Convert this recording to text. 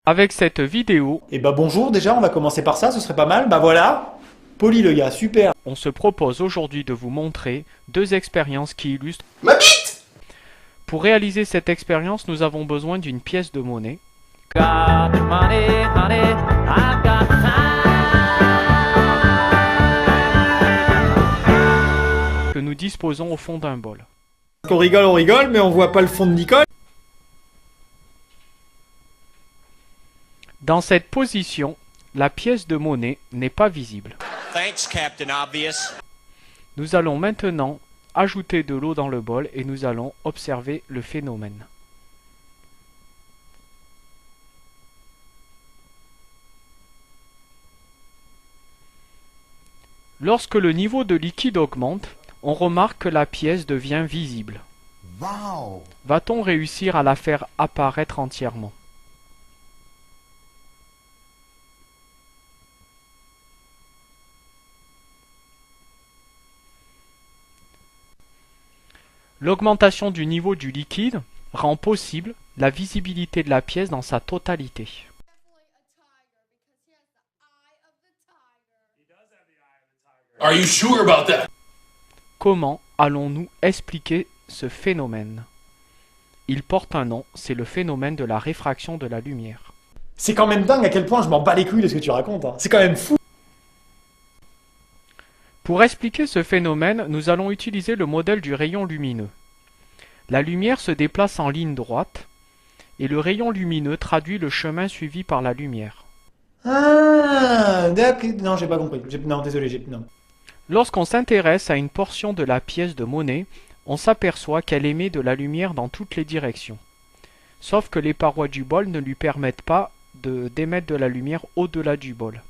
Avec cette vidéo, Et bah bonjour, déjà on va commencer par ça, ce serait pas mal. Bah voilà, poli le gars, super. on se propose aujourd'hui de vous montrer deux expériences qui illustrent. Ma bite. Pour réaliser cette expérience, nous avons besoin d'une pièce de monnaie. Que nous disposons au fond d'un bol. On rigole, mais on voit pas le fond de Nicole. Dans cette position, la pièce de monnaie n'est pas visible. Thanks, Captain Obvious. Nous allons maintenant ajouter de l'eau dans le bol et nous allons observer le phénomène. Lorsque le niveau de liquide augmente, on remarque que la pièce devient visible. Wow! Va-t-on réussir à la faire apparaître entièrement? L'augmentation du niveau du liquide rend possible la visibilité de la pièce dans sa totalité. Are you sure about that? Comment allons-nous expliquer ce phénomène? Il porte un nom, c'est le phénomène de la réfraction de la lumière. C'est quand même dingue à quel point je m'en bats les couilles de ce que tu racontes. Hein. C'est quand même fou. Pour expliquer ce phénomène, nous allons utiliser le modèle du rayon lumineux. La lumière se déplace en ligne droite et le rayon lumineux traduit le chemin suivi par la lumière. Ah, d'accord. Non, j'ai pas compris. Non, désolé, non. Lorsqu'on s'intéresse à une portion de la pièce de monnaie, on s'aperçoit qu'elle émet de la lumière dans toutes les directions. Sauf que les parois du bol ne lui permettent pas d'émettre de la lumière au-delà du bol.